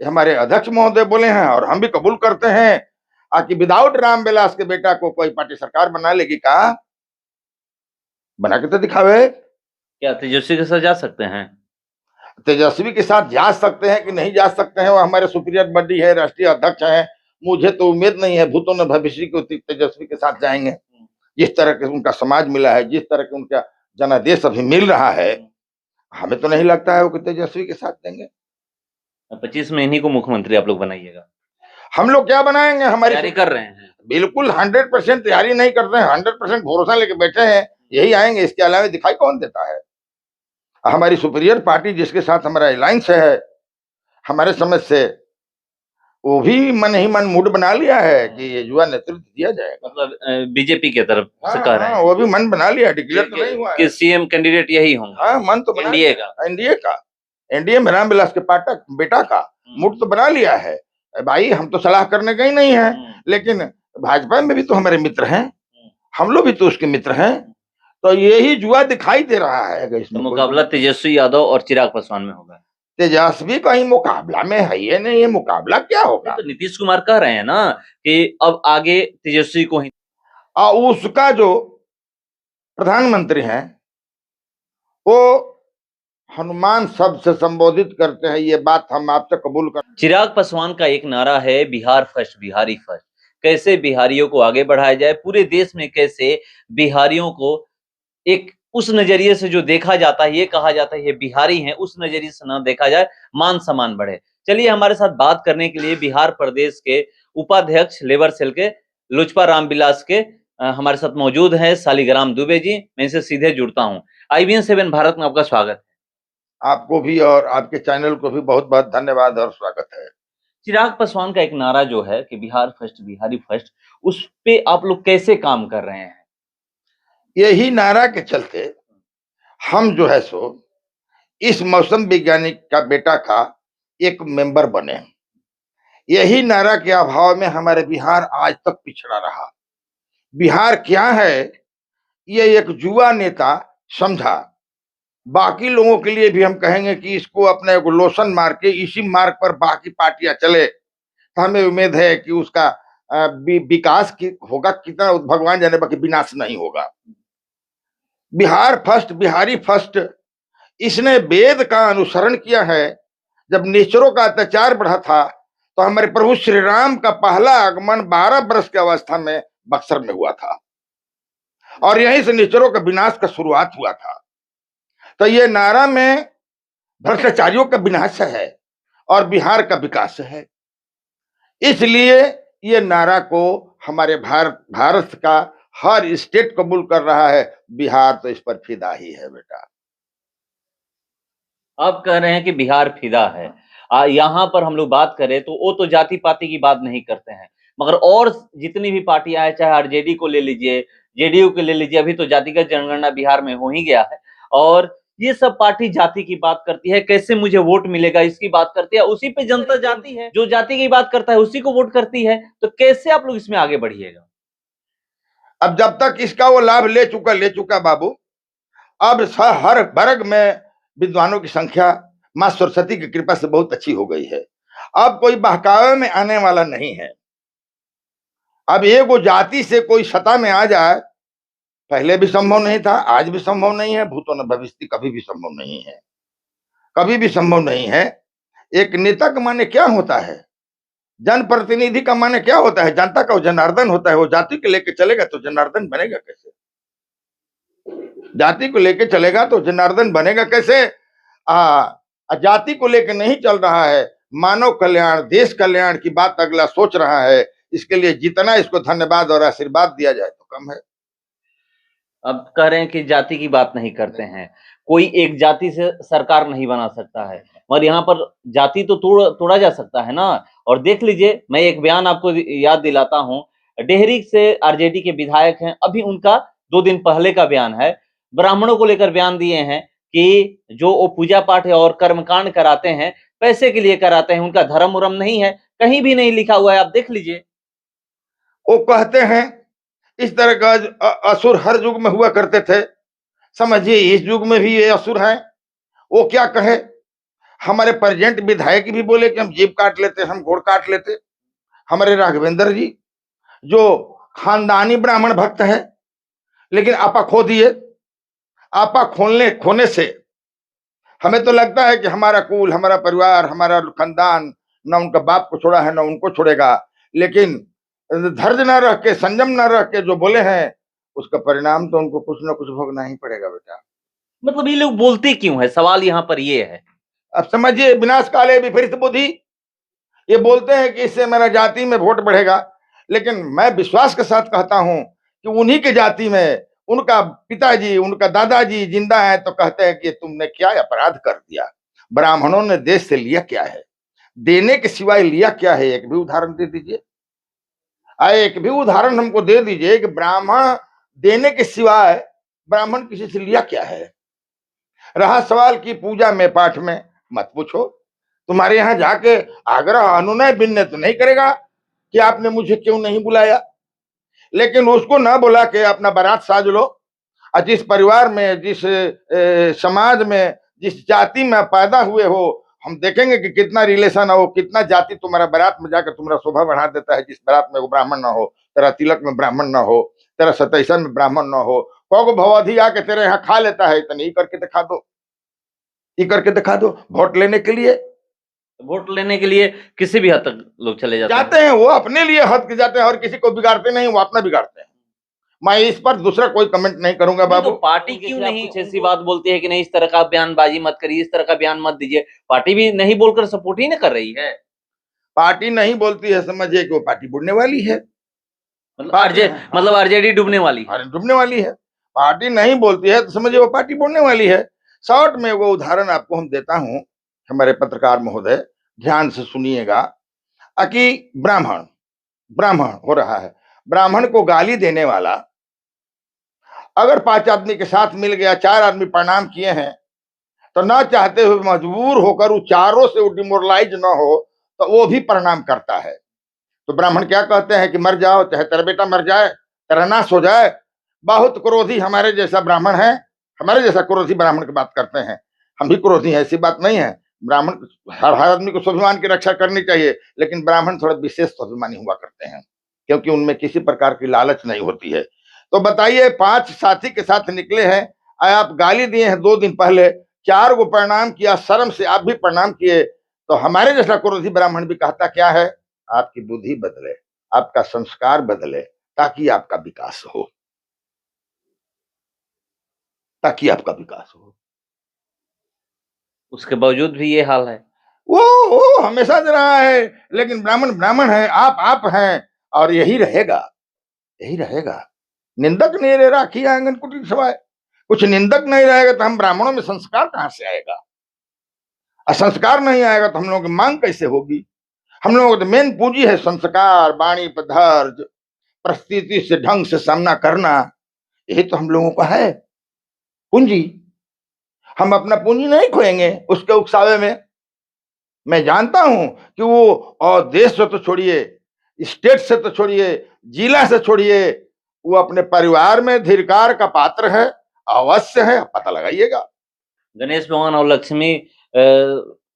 ये हमारे अध्यक्ष महोदय बोले हैं और हम भी कबूल करते हैं कि विदाउट रामविलास के बेटा को कोई पार्टी सरकार बना लेगी का? बना के तो दिखावे। क्या तेजस्वी के साथ जा सकते हैं? तेजस्वी के साथ जा सकते हैं कि नहीं जा सकते हैं, वो हमारे सुप्रीरियर बॉडी है, राष्ट्रीय अध्यक्ष हैं। मुझे तो उम्मीद नहीं है भूतों ने भविष्य को तेजस्वी के साथ जाएंगे। जिस तरह के उनका समाज मिला है, जिस तरह के उनका जनादेश अभी मिल रहा है, हमें तो नहीं लगता है वो कि तेजस्वी के साथ देंगे। 25 में इन्हीं को मुख्यमंत्री आप लोग बनाइएगा। हम लोग क्या बनाएंगे? हमारी तैयारी कर रहे हैं? बिल्कुल 100% तैयारी नहीं करते हैं, 100% भरोसा लेके बैठे हैं, यही आएंगे, इसके अलावा दिखाई कौन देता है? हमारी सुपीरियर पार्टी जिसके साथ हमारा अलायंस है, हमारे समझ से वो भी मन ही मन मूड बना लिया है कि ये युवा नेतृत्व दिया जाएगा। मतलब बीजेपी की तरफ से कह रहे हैं? वो भी मन बना लिया, डिक्लेयर तो नहीं हुआ कि सीएम कैंडिडेट यही होंगे। हाँ, मन तो बना एनडीए का। एनडीए में रामविलास के बेटा का मूड तो बना लिया है। भाई हम तो सलाह करने गए नहीं है, लेकिन भाजपा में भी तो हमारे मित्र हैं, हम लोग भी तो उसके मित्र हैं, तो यही जुआ दिखाई दे रहा है। तो मुकाबला तेजस्वी यादव और चिराग पासवान में होगा। तेजस्वी कहीं मुकाबला में है ये नहीं, ये मुकाबला क्या होगा? तो नीतीश कुमार कह रहे हैं ना कि अब आगे तेजस्वी को ही। उसका जो प्रधानमंत्री हैं वो हनुमान शब्द से संबोधित करते हैं, ये बात हम आपसे कबूल कर। चिराग पासवान का एक नारा है बिहार फर्स्ट, बिहारी फर्स्ट। कैसे बिहारियों को आगे बढ़ाया जाए, पूरे देश में कैसे बिहारियों को एक उस नजरिए से जो देखा जाता है, ये कहा जाता है ये बिहारी हैं, उस नजरिए से ना देखा जाए, मान सम्मान बढ़े। चलिए हमारे साथ बात करने के लिए बिहार प्रदेश के उपाध्यक्ष लेबर सेल के लोजपा रामविलास के हमारे साथ मौजूद है शालिग्राम दुबे जी। मैं इनसे सीधे जुड़ता हूँ। IBN 7 भारत में आपका स्वागत है। आपको भी और आपके चैनल को भी बहुत बहुत धन्यवाद और स्वागत है। चिराग पासवान का एक नारा जो है कि बिहार फर्स्ट, बिहारी फर्स्ट, उस पे आप लोग कैसे काम कर रहे हैं? यही नारा के चलते हम जो है सो इस मौसम वैज्ञानिक का बेटा का एक मेंबर बने। यही नारा के अभाव में हमारे बिहार आज तक पिछड़ा रहा। बिहार क्या है, ये एक युवा नेता समझा। बाकी लोगों के लिए भी हम कहेंगे कि इसको अपने एक लोशन मार के इसी मार्ग पर बाकी पार्टियां चले, तो हमें उम्मीद है कि उसका विकास होगा कितना भगवान जाने, बाकी विनाश नहीं होगा। बिहार फर्स्ट, बिहारी फर्स्ट, इसने वेद का अनुसरण किया है। जब निश्चरों का अत्याचार बढ़ा था तो हमारे प्रभु श्री राम का पहला आगमन 12 वर्ष की अवस्था में बक्सर में हुआ था और यहीं से निश्चरों का विनाश का शुरुआत हुआ था। तो ये नारा में भ्रष्टाचारियों का विनाश है और बिहार का विकास है। इसलिए ये नारा को हमारे भारत का हर स्टेट कबूल कर रहा है। बिहार तो इस पर फिदा ही है बेटा। आप कह रहे हैं कि बिहार फिदा है। यहाँ पर हम लोग बात करें तो वो तो जाति पाति की बात नहीं करते हैं, मगर और जितनी भी पार्टियां हैं, चाहे आरजेडी को ले लीजिए, जेडीयू को ले लीजिए, अभी तो जातिगत जनगणना बिहार में हो ही गया है और ये सब पार्टी जाति की बात करती है, कैसे मुझे वोट मिलेगा इसकी बात करती है, उसी पे जनता जाती है। जो जाति की बात करता है उसी को वोट करती है। तो कैसे आप लोग इसमें आगे बढ़िएगा? अब जब तक इसका वो लाभ ले चुका बाबू। अब हर वर्ग में विद्वानों की संख्या मां सरस्वती की कृपा से बहुत अच्छी हो गई है। अब कोई बहकावे में आने वाला नहीं है। अब एक जाति से कोई सत्ता में आ जाए, पहले भी संभव नहीं था, आज भी संभव नहीं है, भूतों न भविष्य कभी भी संभव नहीं है, कभी भी संभव नहीं है। एक नेता का माने क्या होता है, जनप्रतिनिधि का माने क्या होता है, जनता का जनार्दन होता है। वो जाति को लेकर चलेगा तो जनार्दन बनेगा कैसे? जाति को लेकर चलेगा तो जनार्दन बनेगा कैसे? जाति को लेकर नहीं चल रहा है, मानव कल्याण, देश कल्याण की बात अगला सोच रहा है। इसके लिए जितना इसको धन्यवाद और आशीर्वाद दिया जाए तो कम है। अब कह रहे हैं कि जाति की बात नहीं करते हैं, कोई एक जाति से सरकार नहीं बना सकता है, मगर यहाँ पर जाति तो तोड़ा जा सकता है ना। और देख लीजिए, मैं एक बयान आपको याद दिलाता हूँ। डेहरी से आरजेडी के विधायक हैं, अभी उनका 2 दिन पहले का बयान है। ब्राह्मणों को लेकर बयान दिए हैं कि जो वो पूजा पाठ और कर्मकांड कराते हैं पैसे के लिए कराते हैं, उनका धर्म उर्म नहीं है, कहीं भी नहीं लिखा हुआ है। आप देख लीजिए। वो कहते हैं इस तरह का असुर हर युग में हुआ करते थे, समझिए इस युग में भी ये असुर हैं। वो क्या कहे, हमारे प्रेजेंट विधायक भी बोले कि हम जीभ काट लेते, हम गोड़ काट लेते। हमारे राघवेंद्र जी जो खानदानी ब्राह्मण भक्त है, लेकिन आपा खो दिए। आपा खोने से हमें तो लगता है कि हमारा कुल, हमारा परिवार, हमारा खानदान न उनका बाप को छोड़ा है न उनको छोड़ेगा, लेकिन धैर्य न रख के, संयम न रख के जो बोले हैं, उसका परिणाम तो उनको कुछ न कुछ भोगना ही पड़ेगा बेटा। मतलब ये लोग बोलते क्यों है, सवाल यहाँ पर ये है। अब समझिए, विनाश काले विपरीत बुद्धि। ये बोलते हैं कि इससे मेरा जाति में वोट बढ़ेगा, लेकिन मैं विश्वास के साथ कहता हूं कि उन्हीं के जाति में उनका पिताजी, उनका दादाजी जिंदा है, तो कहते हैं कि तुमने क्या अपराध कर दिया, ब्राह्मणों ने देश से लिया क्या है, देने के सिवाय लिया क्या है, एक भी उदाहरण दे दीजिए। एक भी उदाहरण हमको दे दीजिए कि ब्राह्मण देने के सिवाय ब्राह्मण किसी से लिया क्या है। रहा सवाल की पूजा में पाठ में, मत पूछो। तुम्हारे यहां जाके आग्रह अनुनय विनय तो नहीं करेगा कि आपने मुझे क्यों नहीं बुलाया, लेकिन उसको ना बुला के अपना बारात साज लो। और जिस परिवार में, जिस समाज में, जिस जाति में पैदा हुए हो, हम देखेंगे कि कितना रिलेशन हो, कितना जाति तुम्हारा बारात में जाकर तुम्हारा शोभा बढ़ा देता है। जिस बारात में वो ब्राह्मण ना हो, तेरा तिलक में ब्राह्मण ना हो, तेरा सतैसा में ब्राह्मण ना हो, को भवधि आके तेरे यहाँ खा लेता है। इतनी ही करके दिखा दो, ये करके दिखा दो। वोट लेने के लिए, वोट लेने के लिए किसी भी हद तक लोग चले जाते हैं, वो अपने लिए हद के जाते हैं और किसी को बिगाड़ते नहीं, वो अपना बिगाड़ते हैं। मैं इस पर दूसरा कोई कमेंट नहीं करूंगा बाबू। तो पार्टी क्यों नहीं कुछ ऐसी बात बोलती है कि नहीं इस तरह का बयानबाजी मत करिए, इस तरह का बयान मत दीजिए। पार्टी भी नहीं बोलकर सपोर्ट ही ना कर रही है। पार्टी नहीं बोलती है, समझिए कि वो पार्टी बुड़ने वाली है। मतलब आरजेडी डूबने वाली है। डूबने वाली है। पार्टी नहीं बोलती है तो समझिए वो पार्टी बुड़ने वाली है। शॉर्ट में वो उदाहरण आपको हम देता हूं, हमारे पत्रकार महोदय ध्यान से सुनिएगा। कि ब्राह्मण ब्राह्मण हो रहा है, ब्राह्मण को गाली देने वाला अगर 5 आदमी के साथ मिल गया, 4 आदमी प्रणाम किए हैं, तो ना चाहते हुए मजबूर होकर वो चारों से वो डिमोरलाइज ना हो, तो वो भी प्रणाम करता है। तो ब्राह्मण क्या कहते हैं कि मर जाओ, चाहे तेरा बेटा मर जाए, तेरा नाश हो जाए। बहुत क्रोधी हमारे जैसा ब्राह्मण है, हमारे जैसा क्रोधी ब्राह्मण की बात करते हैं। हम भी क्रोधी हैं, ऐसी बात नहीं है। ब्राह्मण, हर आदमी को स्वाभिमान की रक्षा करनी चाहिए, लेकिन ब्राह्मण थोड़ा विशेष स्वाभिमानी हुआ करते हैं, क्योंकि उनमें किसी प्रकार की लालच नहीं होती है। तो बताइए, 5 साथी के साथ निकले हैं, आप गाली दिए हैं 2 दिन पहले, 4 को प्रणाम किया, शर्म से आप भी प्रणाम किए। तो हमारे जैसा क्रोधी ब्राह्मण भी कहता क्या है, आपकी बुद्धि बदले, आपका संस्कार बदले, ताकि आपका विकास हो, ताकि आपका विकास हो। उसके बावजूद भी ये हाल है। वो हमेशा से रहा है, लेकिन ब्राह्मण ब्राह्मण है, आप हैं, और यही रहेगा, यही रहेगा। निंदक नहीं रह राखी आंगन कुटिर सवाए। कुछ निंदक नहीं रहेगा तो हम ब्राह्मणों में संस्कार कहां से आएगा? और संस्कार नहीं आएगा तो हम लोगों की मांग कैसे होगी? हम लोगों को तो मेन पूंजी है संस्कार, वाणी पर धैर्य, परिस्थिति से ढंग से सामना करना। यही तो हम लोगों का है पूंजी। हम अपना पूंजी नहीं खोएंगे उसके उकसावे में। मैं जानता हूं कि वो, और देश से तो छोड़िए, स्टेट से तो छोड़िए, जिला से छोड़िए, वो अपने परिवार में धिक्कार का पात्र है, अवश्य है, पता लगाइएगा। गणेश भगवान और लक्ष्मी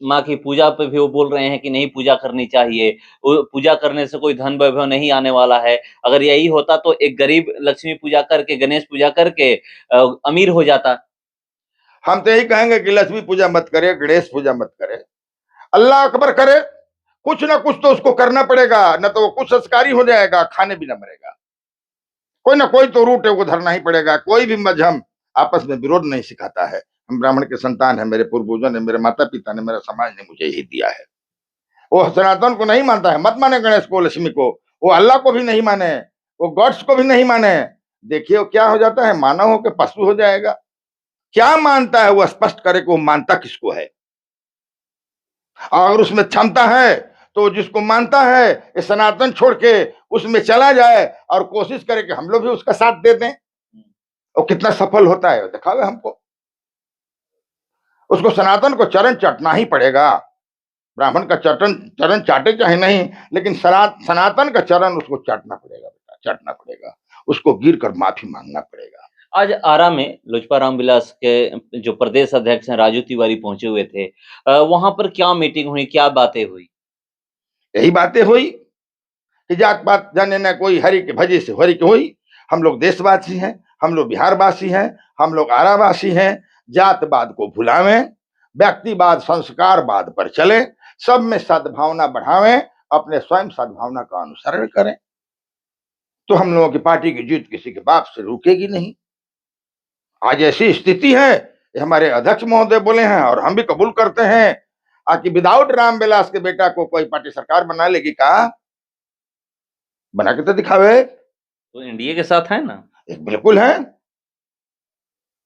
माँ की पूजा पे भी वो बोल रहे हैं कि नहीं पूजा करनी चाहिए, पूजा करने से कोई धन वैभव नहीं आने वाला है। अगर यही होता तो एक गरीब लक्ष्मी पूजा करके, गणेश पूजा करके अमीर हो जाता। हम तो यही कहेंगे कि लक्ष्मी पूजा मत करे, गणेश पूजा मत करे, अल्लाह अकबर करे। कुछ ना कुछ तो उसको करना पड़ेगा, न तो वो कुछ संस्कारी हो जाएगा, खाने भी ना मरेगा। कोई ना कोई तो रूट है, वो धरना ही पड़ेगा। कोई भी मजहब आपस में विरोध नहीं सिखाता है। हम ब्राह्मण के संतान है, मेरे पूर्वजों ने, मेरे माता पिता ने, मेरा समाज ने मुझे यही दिया है। वो सनातन को नहीं मानता है, मत माने गणेश को, लक्ष्मी को, वो अल्लाह को भी नहीं माने, वो गॉड्स को भी नहीं माने। देखिए वो क्या हो जाता है, मानव हो के पशु हो जाएगा। क्या मानता है वो स्पष्ट करे कि वो मानता किसको है। अगर उसमें क्षमता है तो जिसको मानता है ये सनातन छोड़ के उसमें चला जाए और कोशिश करे कि हम लोग भी उसका साथ दे दें। और कितना सफल होता है दिखावे हमको। उसको सनातन को चरण चाटना ही पड़ेगा। ब्राह्मण का चरण चाटे चाहे नहीं, लेकिन सनातन का चरण उसको चाटना पड़ेगा बेटा, चाटना पड़ेगा। उसको गिर कर माफी मांगना पड़ेगा। आज आरा में लोजपा रामविलास के जो प्रदेश अध्यक्ष हैं राजू तिवारी पहुंचे हुए थे। वहां पर क्या मीटिंग हुई, क्या बातें हुई? यही बातें हुई कि जात पात जाने ना कोई, हरि के भजे से हरि के होई। हम लोग देशवासी हैं, हम लोग बिहारवासी हैं, हम लोग आरावासी हैं। जातवाद को भुलावें, व्यक्तिवाद संस्कारवाद पर चले, सब में सद्भावना बढ़ावें, अपने स्वयं सद्भावना का अनुसरण करें, तो हम लोगों की पार्टी की जीत किसी के बाप से रुकेगी नहीं। आज ऐसी स्थिति है, ये हमारे अध्यक्ष महोदय बोले हैं और हम भी कबूल करते हैं कि विदाउट रामविलास के बेटा को कोई पार्टी सरकार बना लेगी का? बना के तो दिखावे। तो एनडीए के साथ है ना? एक बिल्कुल है।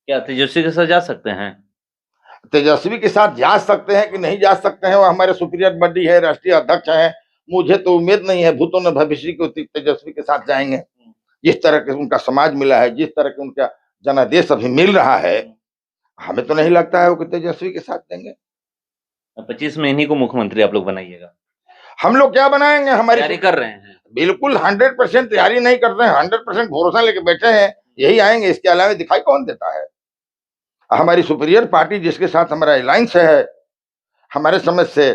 क्या तेजस्वी के साथ जा सकते हैं? तेजस्वी के साथ जा सकते हैं कि नहीं जा सकते हैं, वो हमारे सुप्रीरियर बॉडी है, राष्ट्रीय अध्यक्ष हैं। मुझे तो उम्मीद नहीं है भूतों ने भविष्य को तेजस्वी के साथ जाएंगे। जिस तरह के उनका समाज मिला है, जिस तरह के उनका जनादेश अभी मिल रहा है, हमें तो नहीं लगता है वो कि तेजस्वी के साथ देंगे। 25 में इन्हीं को मुख्यमंत्री आप लोग बनाइएगा? हम लोग क्या बनाएंगे? हमारी तैयारी कर रहे हैं? बिल्कुल 100% तैयारी नहीं करते हैं, 100% भरोसा लेके बैठे हैं, यही आएंगे, इसके अलावा दिखाई कौन देता है? हमारी सुपीरियर पार्टी जिसके साथ हमारा अलायंस है, हमारे समझ से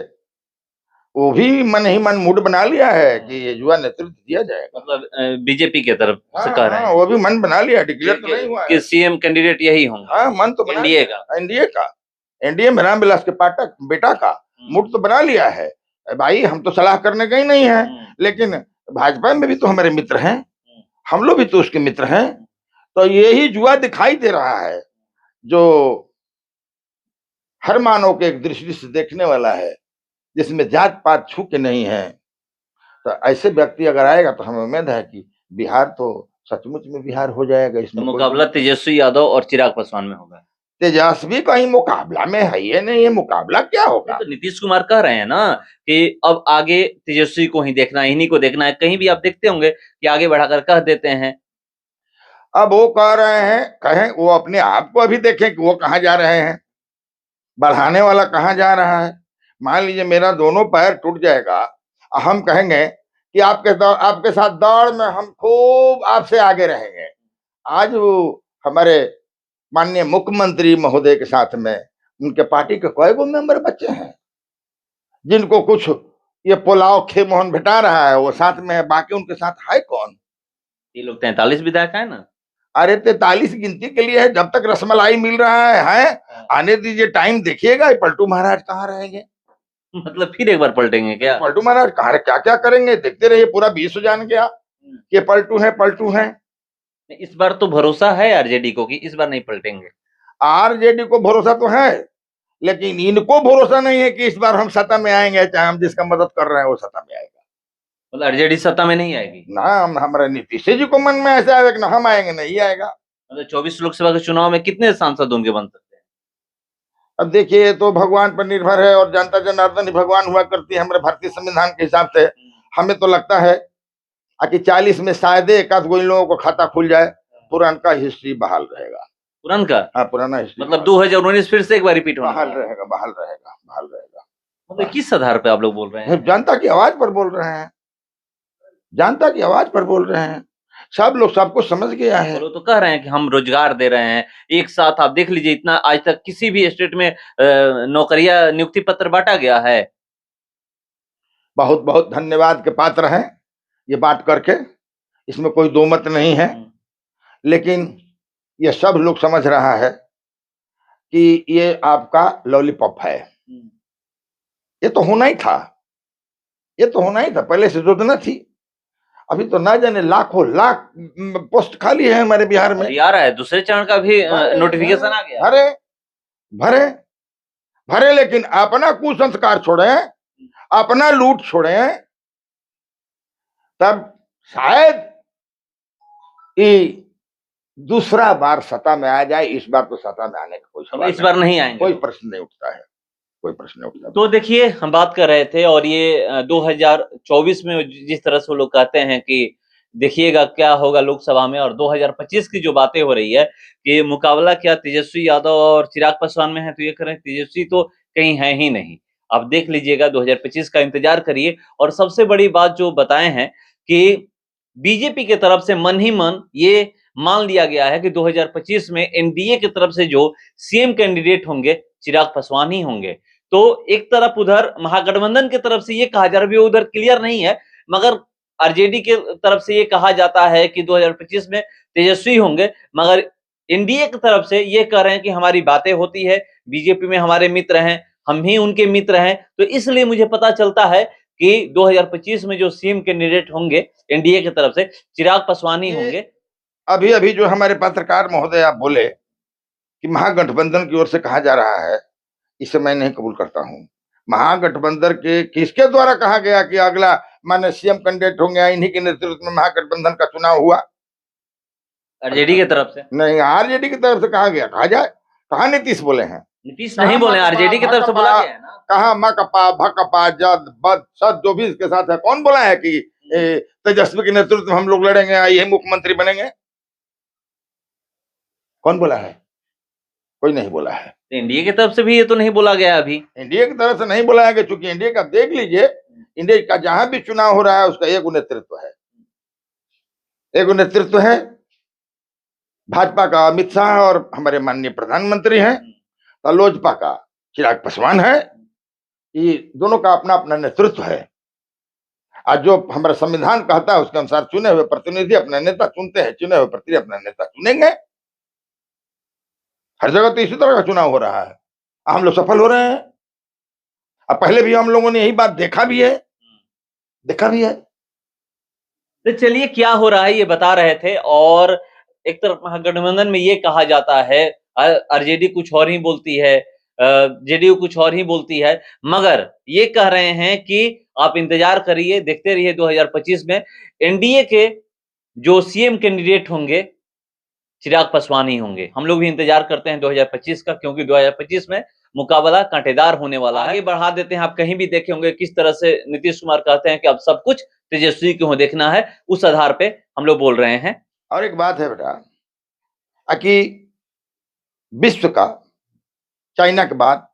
वो भी मन ही मन मूड बना लिया है कि ये युवा नेतृत्व दिया जाएगा। मतलब बीजेपी की तरफ से कह रहे हैं? वो भी मन बना लिया, डिक्लेयर तो नहीं हुआ कि सीएम कैंडिडेट यही होंगे? हाँ, मन तो एनडीए का? एनडीए में रामविलास के बेटा का मूड तो बना लिया है। भाई हम तो सलाह करने गए नहीं है, लेकिन भाजपा में भी तो हमारे मित्र हैं, हम लोग भी तो उसके मित्र हैं। तो यही जुआ दिखाई दे रहा है जो हर मानव के एक दृष्टि से देखने वाला है, जिसमें जात पात छू के नहीं है। तो ऐसे व्यक्ति अगर आएगा तो हमें उम्मीद है कि बिहार तो सचमुच में बिहार हो जाएगा। इसमें तो मुकाबला तेजस्वी यादव और चिराग पासवान में होगा? तेजस्वी कहीं मुकाबला में है ये नहीं, ये मुकाबला क्या होगा? तो नीतीश कुमार कह रहे हैं ना कि अब आगे तेजस्वी को ही देखना है, इन्हीं को देखना है। कहीं भी आप देखते होंगे कि आगे बढ़ाकर कह देते हैं। अब वो कह रहे हैं, कहें, वो अपने आप को अभी देखें कि वो कहाँ जा रहे हैं, बढ़ाने वाला कहाँ जा रहा है। मान लीजिए मेरा दोनों पैर टूट जाएगा, हम कहेंगे कि आपके साथ दौड़ में हम खूब आपसे आगे रहेंगे। आज वो हमारे माननीय मुख्यमंत्री महोदय के साथ में उनके पार्टी के कई गो मेंबर बच्चे हैं, जिनको कुछ ये पुलाव खे मोहन भेटा रहा है, वो साथ में है, बाकी उनके साथ है कौन? ये लोग 43 विधायक है ना? अरे 43 गिनती के लिए है, जब तक रसमलाई मिल रहा है आने दीजिए, टाइम देखिएगा। पलटू महाराज कहाँ रहेंगे? मतलब फिर एक बार पलटेंगे क्या? पलटू महाराज कहाँ, क्या क्या करेंगे? देखते रहिए, पूरा 20 जान गया ये पलटू है। इस बार तो भरोसा है आरजेडी को कि इस बार नहीं पलटेंगे। आरजेडी को भरोसा तो है, लेकिन इनको भरोसा नहीं है कि इस बार हम सत्ता में आएंगे, चाहे हम जिसका मदद कर रहे हैं वो सत्ता में आएगा। मतलब आरजेडी सत्ता में नहीं आएगी ना? हमारे नीतीश जी को मन में ऐसा आएगा कि हम आएंगे, नहीं आएगा। मतलब 24 लोकसभा के चुनाव में कितने सांसद उनके बन सकते हैं? अब देखिए, तो भगवान पर निर्भर है, और जनता जनार्दन ही भगवान हुआ करती है हमारे भारतीय संविधान के हिसाब से। हमें तो लगता है कि 40 में शायद एक आध इन लोगों को खाता खुल जाए, पुराना हिस्ट्री बहाल रहेगा। पुराना? हाँ, पुराना हिस्ट्री मतलब 2019 फिर से एक बार रिपीट होगा? बहाल रहेगा। मतलब किस आधार पे आप लोग बोल रहे हैं? जनता की आवाज पर बोल रहे हैं, जनता की आवाज पर बोल रहे हैं। सब लोग सबको समझ गया है। वो तो कह रहे हैं कि हम रोजगार दे रहे हैं। एक साथ आप देख लीजिए, इतना आज तक किसी भी स्टेट में नौकरियां, नियुक्ति पत्र बांटा गया है। बहुत बहुत धन्यवाद के पात्र हैं ये बात करके, इसमें कोई दो मत नहीं है। लेकिन ये सब लोग समझ रहा है कि ये आपका लॉलीपॉप है। ये तो होना ही था, पहले से योजना थी। अभी तो ना जाने लाखों लाख पोस्ट खाली है हमारे बिहार में। आ रहा है दूसरे चरण का भी नोटिफिकेशन आ गया। भरे, लेकिन अपना कुसंस्कार छोड़े, अपना लूट छोड़े, तब शायद दूसरा बार सत्ता में आ जाए। इस बार तो सत्ता में आने का कोई सवाल इस बार नहीं आएंगे, कोई प्रश्न नहीं उठता है। तो देखिए, हम बात कर रहे थे, और ये 2024 में जिस तरह से वो लोग कहते हैं कि देखिएगा क्या होगा लोकसभा में, और 2025 की जो बातें हो रही है कि मुकाबला क्या तेजस्वी यादव और चिराग पासवान में है, तो ये करें तेजस्वी तो कहीं है ही नहीं। आप देख लीजिएगा, 2025 का इंतजार करिए। और सबसे बड़ी बात जो बताए हैं कि बीजेपी की तरफ से मन ही मन ये मान लिया गया है कि 2025 में एनडीए की तरफ से जो सीएम कैंडिडेट होंगे चिराग पासवान ही होंगे। तो एक तरफ उधर महागठबंधन की तरफ से ये कहा जा रहा है, उधर क्लियर नहीं है, मगर आरजेडी के तरफ से ये कहा जाता है कि 2025 में तेजस्वी होंगे, मगर एनडीए की तरफ से ये कह रहे हैं कि हमारी बातें होती है, बीजेपी में हमारे मित्र हैं, हम ही उनके मित्र हैं। तो इसलिए मुझे पता चलता है कि 2025 में जो सीएम कैंडिडेट होंगे एनडीए की तरफ से चिराग पासवान ही होंगे। अभी अभी जो हमारे पत्रकार महोदय आप बोले कि महागठबंधन की ओर से कहा जा रहा है, इसे मैं नहीं कबूल करता हूं। महागठबंधन के किसके द्वारा कहा गया कि अगला माने सीएम कैंडिडेट होंगे, इन्हीं के नेतृत्व में महागठबंधन का चुनाव हुआ? आरजेडी की तरफ से नहीं, आरजेडी की तरफ से कहा गया, कहा जाए, कहा नीतीश बोले हैं? नीतीश नहीं बोले, आरजेडी की तरफ से बोला गया है ना। कहा मकपा भकपा जद बद सद जो भी इसके साथ है, कौन बोला है कि तेजस्वी के नेतृत्व में हम लोग लड़ेंगे, यही मुख्यमंत्री बनेंगे? कौन बोला है? कोई नहीं बोला है। एनडीए की तरफ से भी ये तो नहीं बोला गया अभी। एनडीए की तरफ से नहीं बोला है, चूंकि एनडीए का देख लीजिए, इंडिया का जहां भी चुनाव हो रहा है उसका एक नेतृत्व है, एक नेतृत्व है भाजपा का अमित शाह और हमारे माननीय प्रधानमंत्री हैं, और लोजपा का चिराग पासवान है। ये दोनों का अपना अपना नेतृत्व है। आज जो हमारा संविधान कहता है उसके अनुसार चुने हुए प्रतिनिधि अपना नेता चुनते हैं, चुने हुए प्रतिनिधि अपना नेता चुनेंगे। हर जगह तो इसी तरह का चुनाव हो रहा है, हम लोग सफल हो रहे हैं। अब पहले भी हम लोगों ने यही बात देखा भी है। तो चलिए क्या हो रहा है ये बता रहे थे। और एक तरफ महागठबंधन में ये कहा जाता है, आरजेडी कुछ और ही बोलती है, जेडीयू कुछ और ही बोलती है, मगर ये कह रहे हैं कि आप इंतजार करिए, देखते रहिए 2025 में एनडीए के जो सीएम कैंडिडेट होंगे चिराग पासवान ही होंगे। हम लोग भी इंतजार करते हैं 2025 का, क्योंकि 2025 में मुकाबला कांटेदार होने वाला है। आगे बढ़ा देते हैं, आप कहीं भी देखे होंगे किस तरह से नीतीश कुमार कहते हैं कि अब सब कुछ तेजस्वी को देखना है, उस आधार पे हम लोग बोल रहे हैं। और एक बात है बेटा, कि विश्व का चाइना के बाद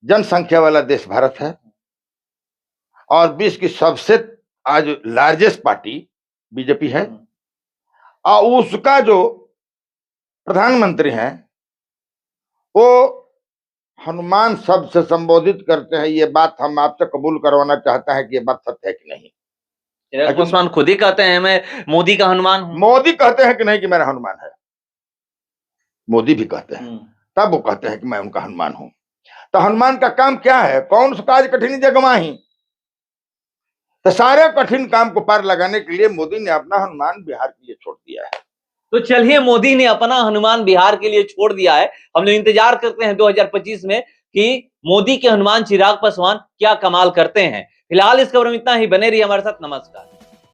जनसंख्या वाला देश भारत है, और विश्व की सबसे आज लार्जेस्ट पार्टी बीजेपी है, और उसका जो प्रधानमंत्री हैं वो हनुमान शब्द से संबोधित करते हैं। ये बात हम आपसे कबूल करवाना चाहते हैं कि ये बात सत्य है कि नहीं। चिराग पासवान खुद ही कहते हैं मैं मोदी का हनुमान हूं। मोदी कहते हैं कि नहीं कि मेरा हनुमान है? मोदी भी कहते हैं, तब वो कहते हैं कि मैं उनका हनुमान हूं। तो हनुमान का काम क्या है? कौन सा काज कठिन जगमाही। तो सारे कठिन काम को पार लगाने के लिए मोदी ने अपना हनुमान बिहार के लिए छोड़ दिया है। तो चलिए, मोदी ने अपना हनुमान बिहार के लिए छोड़ दिया है। हम लोग इंतजार करते हैं 2025 में कि मोदी के हनुमान चिराग पासवान क्या कमाल करते हैं। फिलहाल इस खबर में इतना ही, बने रहिए हमारे साथ। नमस्कार।